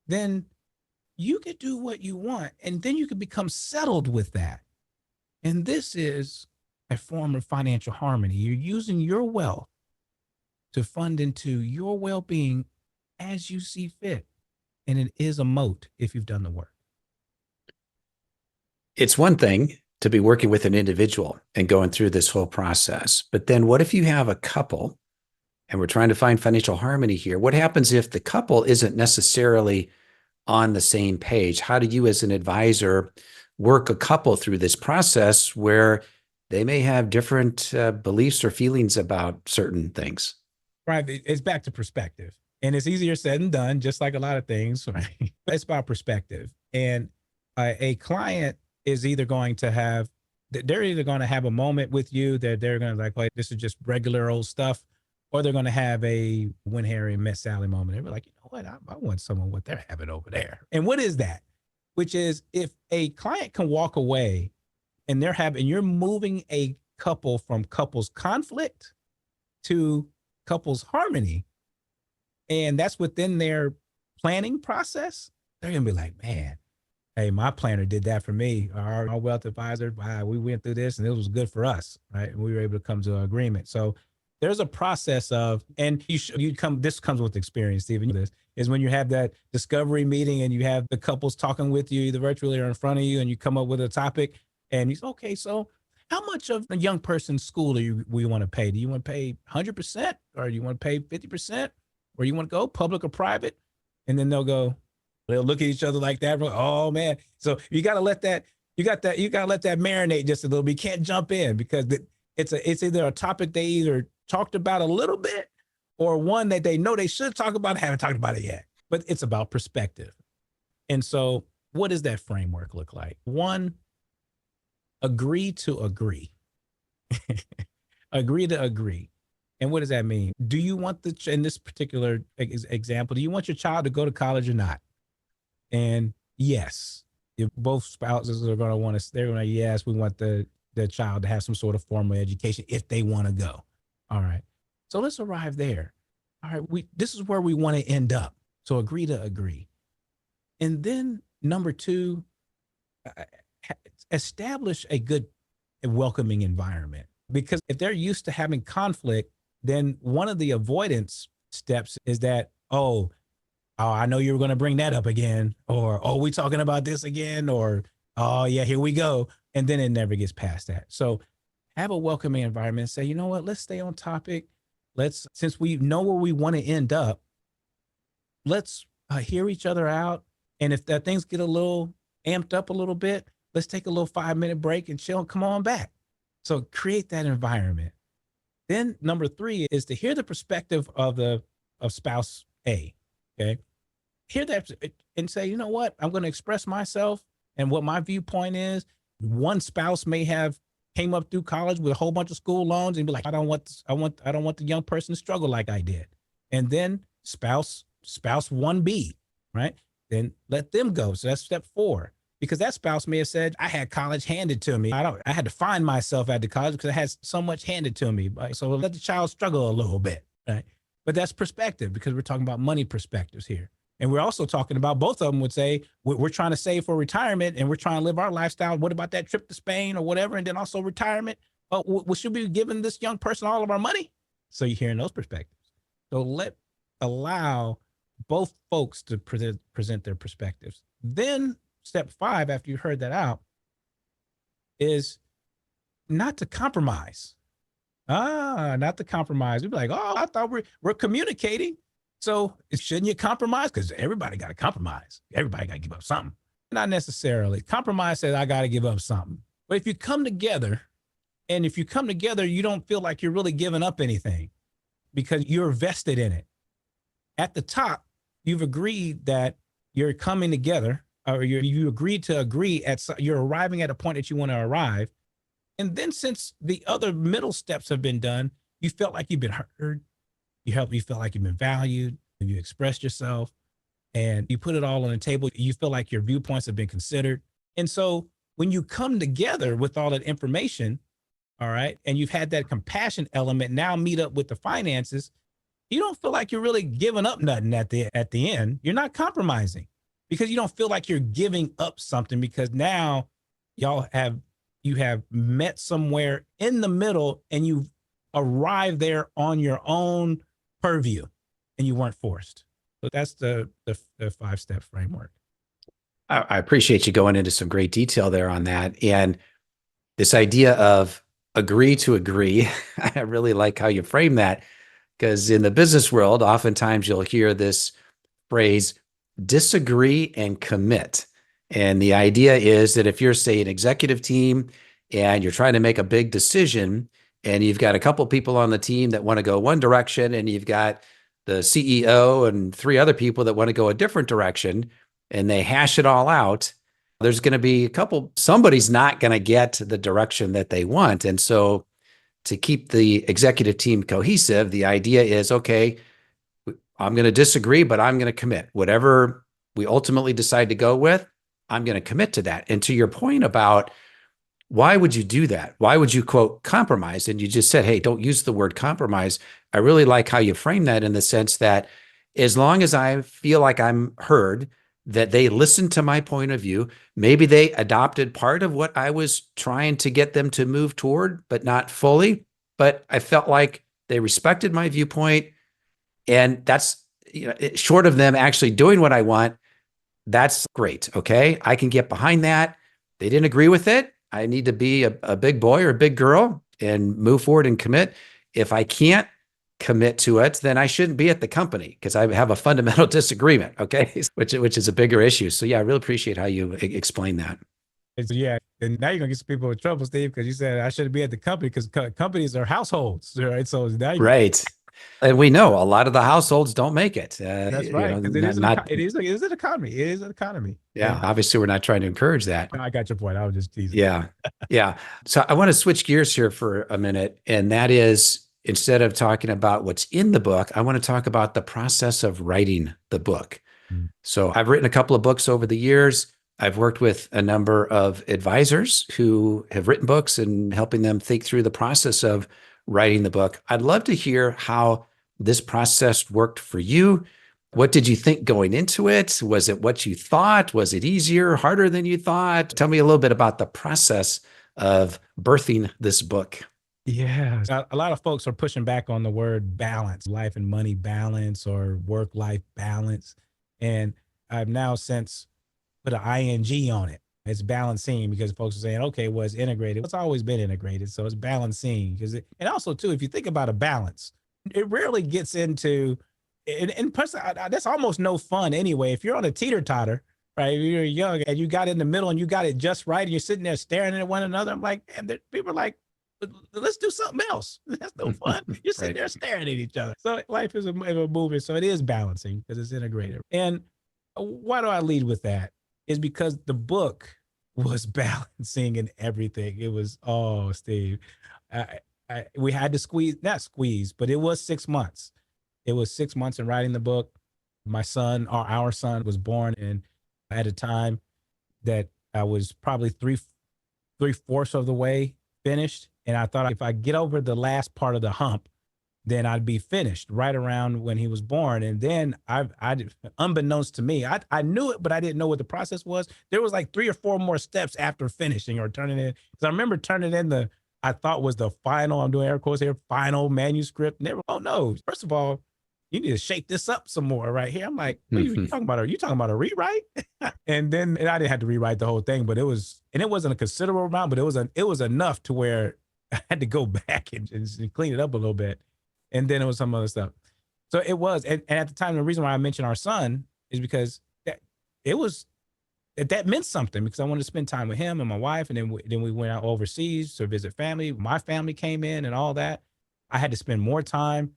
Speaker 2: then you can do what you want, and then you can become settled with that. And this is a form of financial harmony. You're using your wealth to fund into your well-being as you see fit. And it is a moat if you've done the work.
Speaker 1: It's one thing to be working with an individual and going through this whole process. But then what if you have a couple and we're trying to find financial harmony here? What happens if the couple isn't necessarily on the same page? How do you as an advisor work a couple through this process where they may have different beliefs or feelings about certain things?
Speaker 2: Right. It's back to perspective. And it's easier said than done, just like a lot of things. Right. It's about perspective. And a client is either going to have a moment with you that they're going to like, this is just regular old stuff, or they're going to have a when Harry met Sally moment. They're like, you know what? I want someone what they're having over there. And what is that? Which is, if a client can walk away and you're moving a couple from couples conflict to couples harmony, and that's within their planning process, they're going to be like, man, hey, my planner did that for me. Our wealth advisor, wow, we went through this and it was good for us, right? And we were able to come to an agreement. So there's a process of, and this comes with experience, Stephen, this is when you have that discovery meeting and you have the couples talking with you, either virtually or in front of you, and you come up with a topic and you say, okay, so how much of a young person's school we want to pay? Do you want to pay 100%, or do you want to pay 50%, or you want to go public or private? And then they'll look at each other like that. Oh man. So you got to let that marinate just a little bit. You can't jump in because it's either a topic they either talked about a little bit or one that they know they should talk about, haven't talked about it yet. But it's about perspective. And so what does that framework look like? 1, agree to agree. Agree to agree. And what does that mean? Do you want in this particular example, do you want your child to go to college or not? And yes, if both spouses are going to want to, they're going to, yes, we want the child to have some sort of formal education if they want to go. All right. So let's arrive there. All right. This is where we want to end up. So agree to agree. And then number 2, establish a good and welcoming environment, because if they're used to having conflict, then one of the avoidance steps is that, oh, I know you were going to bring that up again, or, oh, we talking about this again, or, oh yeah, here we go. And then it never gets past that. So have a welcoming environment and say, you know what, let's stay on topic. Since we know where we want to end up, let's hear each other out. And if that things get a little amped up a little bit, let's take a little 5-minute break and chill and come on back. So create that environment. Then number 3 is to hear the perspective of spouse A. Okay. Hear that and say, you know what, I'm going to express myself and what my viewpoint is. One spouse may have came up through college with a whole bunch of school loans and be like, I don't want the young person to struggle like I did. And then spouse 1B, right? Then let them go. So that's step 4, because that spouse may have said, I had college handed to me. I had to find myself at the college because I had so much handed to me. Right? So let the child struggle a little bit, right? But that's perspective, because we're talking about money perspectives here. And we're also talking about, both of them would say, we're trying to save for retirement and we're trying to live our lifestyle. What about that trip to Spain or whatever? And then also retirement. Should we be giving this young person all of our money? So you're hearing those perspectives. So allow both folks to present their perspectives. Then step 5, after you heard that out, is not to compromise. Not to compromise. We'd be like, oh, I thought we're communicating. So shouldn't you compromise? Because everybody got to compromise. Everybody got to give up something. Not necessarily. Compromise says I got to give up something. But if you come together, and if you come together, you don't feel like you're really giving up anything because you're vested in it. At the top, you've agreed that you're coming together, or you agreed to agree you're arriving at a point that you want to arrive. And then since the other middle steps have been done, you felt like you've been heard. You felt like you've been valued. You expressed yourself and you put it all on the table. You feel like your viewpoints have been considered. And so when you come together with all that information, all right, and you've had that compassion element now meet up with the finances, you don't feel like you're really giving up nothing at the end. You're not compromising because you don't feel like you're giving up something, because now you have met somewhere in the middle and you've arrived there on your own purview and you weren't forced. So that's the 5-step framework.
Speaker 1: I appreciate you going into some great detail there on that. And this idea of agree to agree, I really like how you frame that, because in the business world, oftentimes you'll hear this phrase, disagree and commit. And the idea is that if you're, say, an executive team and you're trying to make a big decision and you've got a couple people on the team that want to go one direction and you've got the CEO and 3 other people that want to go a different direction, and they hash it all out, there's going to be somebody's not going to get the direction that they want. And so to keep the executive team cohesive, the idea is, okay, I'm going to disagree, but I'm going to commit. Whatever we ultimately decide to go with, I'm going to commit to that. And to your point about why would you do that? Why would you, quote, compromise? And you just said, hey, don't use the word compromise. I really like how you frame that, in the sense that as long as I feel like I'm heard, that they listened to my point of view, maybe they adopted part of what I was trying to get them to move toward, but not fully. But I felt like they respected my viewpoint. And that's, short of them actually doing what I want, that's great. Okay. I can get behind that. They didn't agree with it. I need to be a big boy or a big girl and move forward and commit. If I can't commit to it, then I shouldn't be at the company because I have a fundamental disagreement. Okay. which is a bigger issue. So yeah, I really appreciate how you explain that.
Speaker 2: Yeah. And now you're going to get some people in trouble, Steve, because you said I shouldn't be at the company, because companies are households. Right. So now
Speaker 1: right. And we know a lot of the households don't make it.
Speaker 2: That's right. Because it is an economy. It is an economy.
Speaker 1: Yeah. Obviously, we're not trying to encourage that.
Speaker 2: I got your point. I was just teasing.
Speaker 1: Yeah. Yeah. So I want to switch gears here for a minute. And that is, instead of talking about what's in the book, I want to talk about the process of writing the book. So I've written a couple of books over the years. I've worked with a number of advisors who have written books and helping them think through the process of writing the book. I'd love to hear how this process worked for you. What did you think going into it? Was it what you thought? Was it easier, harder than you thought? Tell me a little bit about the process of birthing this book.
Speaker 2: Yeah. A lot of folks are pushing back on the word balance, life and money balance, or work-life balance. And I've now since put an ing on it. It's balancing, because folks are saying, okay, well, it's integrated. It's always been integrated. So it's balancing. And also too, if you think about a balance, it rarely gets into, and plus, that's almost no fun anyway. If you're on a teeter-totter, right, you're young and you got in the middle and you got it just right, and you're sitting there staring at one another, I'm like, and people are like, let's do something else. That's no fun. You're sitting there staring at each other. So life is a movie. So it is balancing because it's integrated. And why do I lead with that? Is because the book was balancing in everything. It was, oh, Steve, we had to not squeeze, but it was 6 months. It was 6 months in writing the book. My son, or our son, was born at a time that I was probably three-fourths of the way finished. And I thought if I get over the last part of the hump, then I'd be finished right around when he was born. And then I unbeknownst to me, I knew it, but I didn't know what the process was. There was like 3 or 4 more steps after finishing or turning in. Because I remember turning in I thought was the final, I'm doing air quotes here, final manuscript. And they were, oh no, first of all, you need to shape this up some more right here. I'm like, what are you talking about? Are you talking about a rewrite? And then I didn't have to rewrite the whole thing, but it wasn't a considerable amount, but it was enough to where I had to go back and clean it up a little bit. And then it was some other stuff. So it was, and at the time, the reason why I mentioned our son is because it was that meant something, because I wanted to spend time with him and my wife, and then we went out overseas to visit family. My family came in and all that. I had to spend more time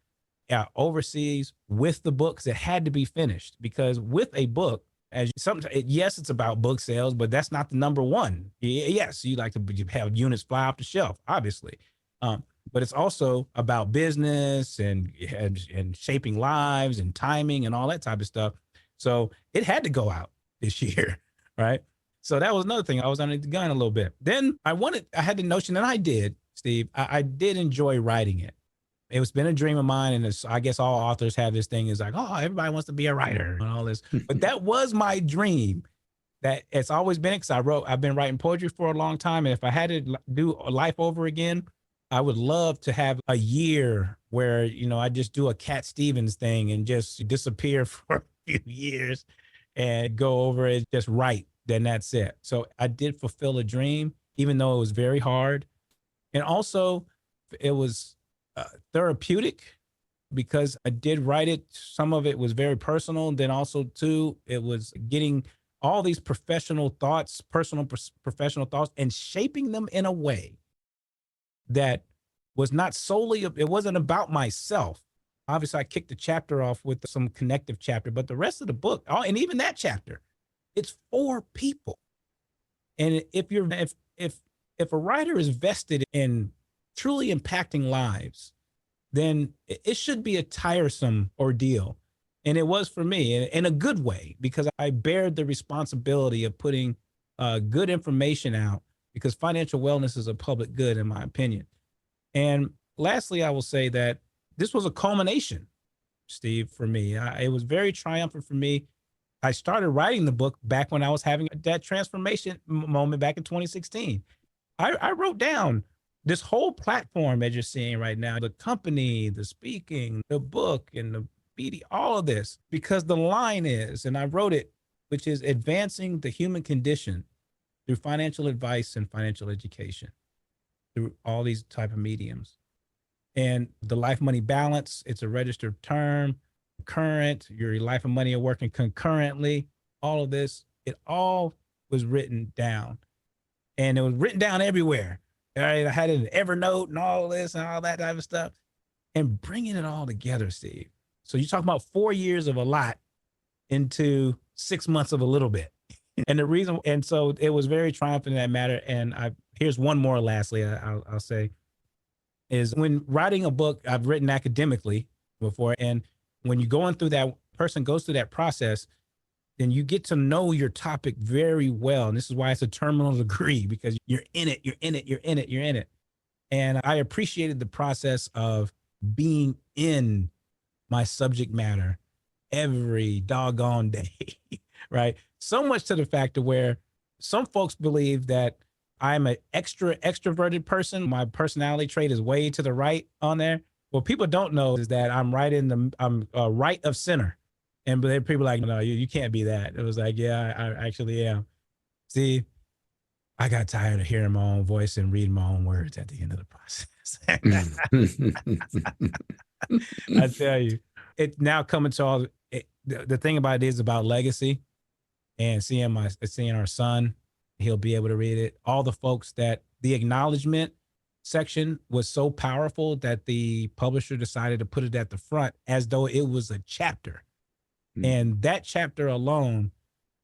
Speaker 2: overseas with the books that had to be finished, because with a book, as sometimes, yes, it's about book sales, but that's not the number one. Yes, you like to have units fly off the shelf, obviously, but it's also about business and shaping lives and timing and all that type of stuff. So it had to go out this year, right? So that was another thing. I was under the gun a little bit. Then I had the notion, and I did, Steve. I did enjoy writing it. It's been a dream of mine, and I guess all authors have this thing, is like, oh, everybody wants to be a writer and all this. But that was my dream. That it's always been, because I've been writing poetry for a long time, and if I had to do life over again, I would love to have a year where, I just do a Cat Stevens thing and just disappear for a few years and go over it, just write. Then that's it. So I did fulfill a dream, even though it was very hard. And also, it was therapeutic, because I did write it. Some of it was very personal. Then also, too, it was getting all these professional thoughts, professional thoughts, and shaping them in a way that was not solely, it wasn't about myself. Obviously, I kicked the chapter off with some connective chapter, but the rest of the book, and even that chapter, it's for people. And if a writer is vested in truly impacting lives, then it should be a tiresome ordeal. And it was for me, in a good way, because I bared the responsibility of putting good information out, because financial wellness is a public good, in my opinion. And lastly, I will say that this was a culmination, Steve, for me. It was very triumphant for me. I started writing the book back when I was having that transformation moment back in 2016. I wrote down this whole platform that you're seeing right now, the company, the speaking, the book, and the BD, all of this, because the line is, and I wrote it, which is advancing the human condition through financial advice and financial education, through all these type of mediums. And the life money balance, it's a registered term. Current, your life and money are working concurrently. All of this, it all was written down, and it was written down everywhere. All right, I had it in Evernote and all this and all that type of stuff, and bringing it all together, Steve. So you're talking about 4 years of a lot into 6 months of a little bit. And the reason, and so it was very triumphant in that matter. And here's one more, lastly, I'll say, is when writing a book, I've written academically before. And when you're going through that, person goes through that process, then you get to know your topic very well. And this is why it's a terminal degree, because you're in it, you're in it, you're in it, you're in it. And I appreciated the process of being in my subject matter every doggone day, right? So much to the fact of where some folks believe that I'm an extroverted person. My personality trait is way to the right on there. What people don't know is that I'm right of center. And but people are like, no, you can't be that. It was like, yeah, I actually am. See, I got tired of hearing my own voice and reading my own words at the end of the process. I tell you, it now coming to all the thing about it is about legacy, and seeing our son, he'll be able to read it. All the folks that the acknowledgement section was so powerful that the publisher decided to put it at the front as though it was a chapter. And that chapter alone,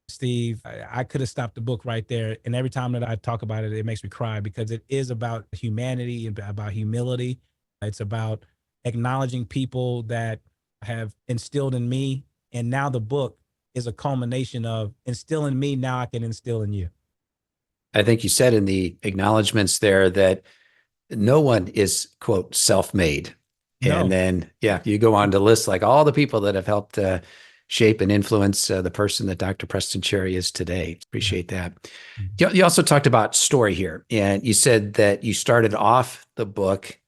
Speaker 2: Steve, I could have stopped the book right there. And every time that I talk about it, it makes me cry, because it is about humanity and about humility. It's about acknowledging people that have instilled in me. And now the book is a culmination of instilling me. Now I can instill in you.
Speaker 1: I think you said in the acknowledgments there that no one is, quote, self-made.
Speaker 2: No.
Speaker 1: And then, yeah, you go on to list like all the people that have helped shape and influence the person that Dr. Preston Cherry is today. Appreciate that. You also talked about story here, and you said that you started off the book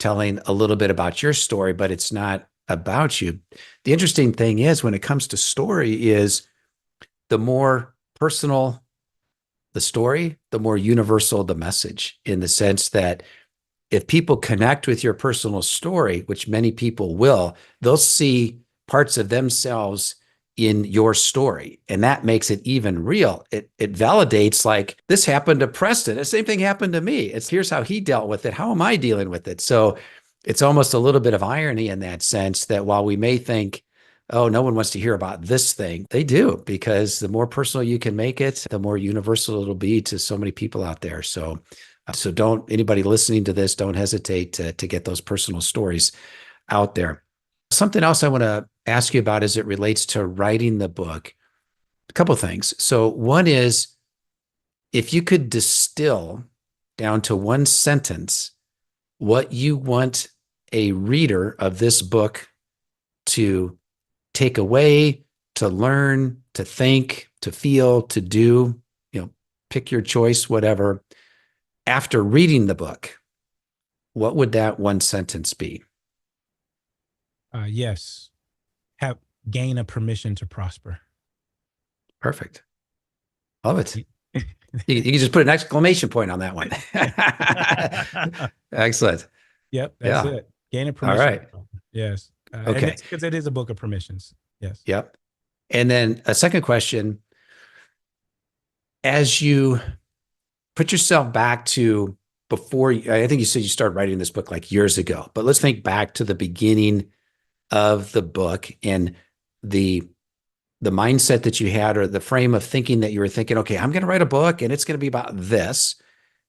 Speaker 1: telling a little bit about your story, but it's not about you. The interesting thing is when it comes to story is the more personal the story, the more universal the message, in the sense that if people connect with your personal story, which many people will, they'll see parts of themselves in your story. And that makes it even real. It validates, like, this happened to Preston. The same thing happened to me. It's, here's how he dealt with it. How am I dealing with it? So it's almost a little bit of irony in that sense, that while we may think, oh, no one wants to hear about this thing, they do, because the more personal you can make it, the more universal it'll be to so many people out there. So don't, anybody listening to this, don't hesitate to get those personal stories out there. Something else I want to ask you about as it relates to writing the book, a couple of things. So one is, if you could distill down to one sentence what you want a reader of this book to take away, to learn, to think, to feel, to do, pick your choice, whatever, after reading the book, what would that one sentence be?
Speaker 2: Yes. Have gain a permission to prosper.
Speaker 1: Perfect. Love it. You can just put an exclamation point on that one. Excellent.
Speaker 2: Yep, that's
Speaker 1: Yeah.
Speaker 2: it. Gain a
Speaker 1: All
Speaker 2: permission.
Speaker 1: right.
Speaker 2: Yes. And
Speaker 1: Okay.
Speaker 2: it's because it is a book of permissions. Yes.
Speaker 1: Yep. And then a second question, as you put yourself back to before, I think you said you started writing this book like years ago, but let's think back to the beginning of the book and the mindset that you had, or the frame of thinking that you were thinking, okay, I'm going to write a book and it's going to be about this.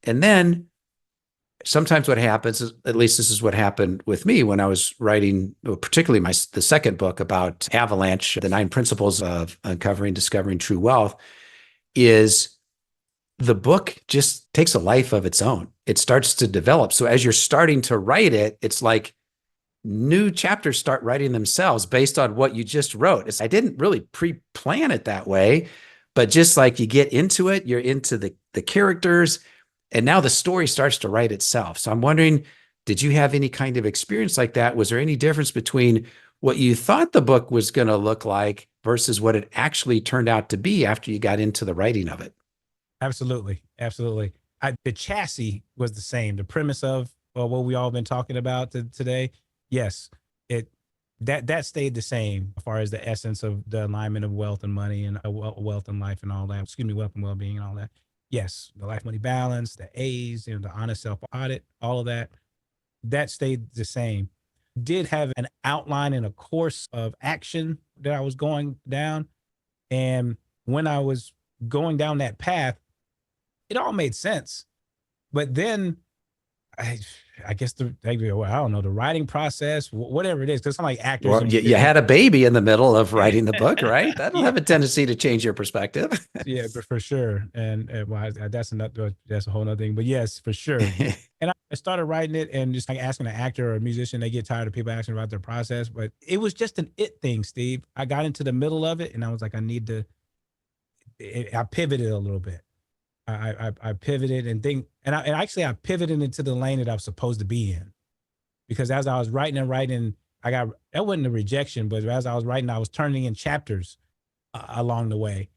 Speaker 1: And then sometimes what happens is, at least this is what happened with me when I was writing, particularly the second book about Avalanche, the 9 principles of uncovering, discovering true wealth, is the book just takes a life of its own. It starts to develop. So as you're starting to write it, it's like new chapters start writing themselves based on what you just wrote. I didn't really pre-plan it that way, but just like you get into it, you're into the characters, and now the story starts to write itself. So I'm wondering, did you have any kind of experience like that? Was there any difference between what you thought the book was going to look like versus what it actually turned out to be after you got into the writing of it?
Speaker 2: Absolutely. Absolutely. The chassis was the same. The premise of what we all been talking about today. Yes, it that stayed the same as far as the essence of the alignment of wealth and money, and wealth and life and all that. Excuse me, wealth and well-being and all that. Yes, the life money balance, the A's, the honest self audit, all of that. That stayed the same. Did have an outline and a course of action that I was going down, and when I was going down that path, it all made sense. But then I, I guess I don't know, the writing process, whatever it is, because I'm like actors
Speaker 1: Well,
Speaker 2: and
Speaker 1: you had a baby in the middle of writing the book, right? That'll
Speaker 2: yeah,
Speaker 1: have a tendency to change your perspective.
Speaker 2: yeah, but for sure. And well, that's a whole nother thing. But yes, for sure. And I started writing it and just like asking an actor or a musician, they get tired of people asking about their process. But it was just an it thing, Steve. I got into the middle of it and I was like, I pivoted a little bit. I pivoted and actually I pivoted into the lane that I was supposed to be in, because as I was writing and writing, that wasn't a rejection, but as I was writing, I was turning in chapters along the way.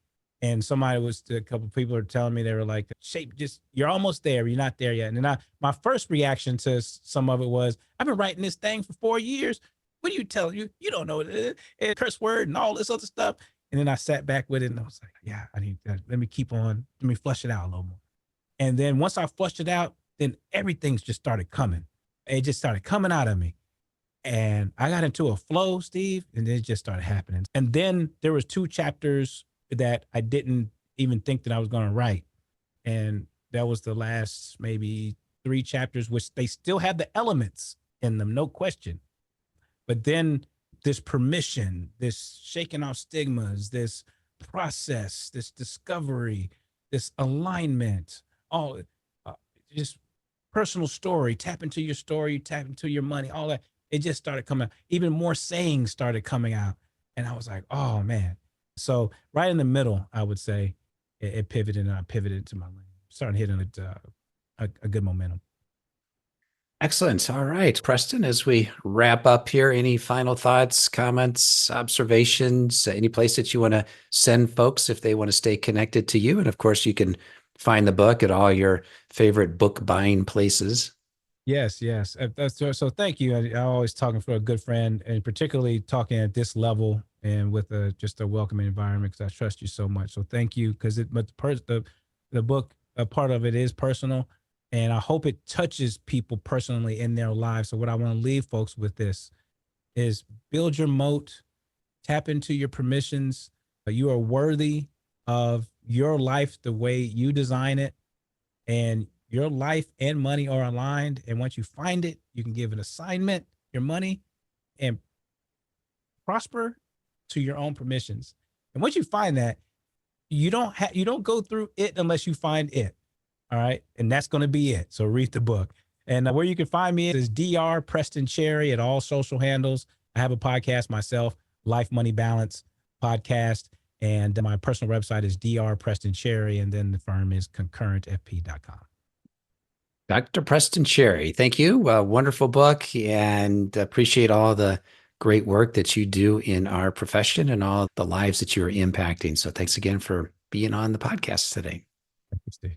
Speaker 2: And a couple of people are telling me, they were like, shape, just, you're almost there. You're not there yet. And then my first reaction to some of it was, I've been writing this thing for 4 years. What are you telling you? You don't know it. Curse word and all this other stuff. And then I sat back with it and I was like, yeah, I need that. Let me keep on. Let me flush it out a little more. And then once I flushed it out, then everything's just started coming. It just started coming out of me. And I got into a flow, Steve, and it just started happening. And then there was 2 chapters that I didn't even think that I was going to write. And that was the last maybe 3 chapters, which they still had the elements in them, no question. But then this permission, this shaking off stigmas, this process, this discovery, this alignment, all uh, just personal story, tap into your story, tap into your money, all that. It just started coming out. Even more sayings started coming out. And I was like, oh man. So right in the middle, I would say it pivoted, and I pivoted to my lane. Started hitting a good momentum.
Speaker 1: Excellent. All right, Preston, as we wrap up here, any final thoughts, comments, observations, any place that you want to send folks if they want to stay connected to you? And of course, you can find the book at all your favorite book buying places.
Speaker 2: Yes, yes. So thank you. I always talking for a good friend, and particularly talking at this level and with just a welcoming environment because I trust you so much. So thank you because the book, a part of it is personal, and I hope it touches people personally in their lives. So what I want to leave folks with this is build your moat, tap into your permissions. You are worthy of your life the way you design it, and your life and money are aligned. And once you find it, you can give an assignment, your money, and prosper to your own permissions. And once you find that, you don't go through it unless you find it. All right. And that's going to be it. So read the book. And where you can find me is Dr. Preston Cherry at all social handles. I have a podcast myself, Life Money Balance podcast. And my personal website is Dr. Preston Cherry. And then the firm is concurrentfp.com.
Speaker 1: Dr. Preston Cherry, thank you. Wonderful book, and appreciate all the great work that you do in our profession and all the lives that you are impacting. So thanks again for being on the podcast today.
Speaker 2: Thank you, Steve.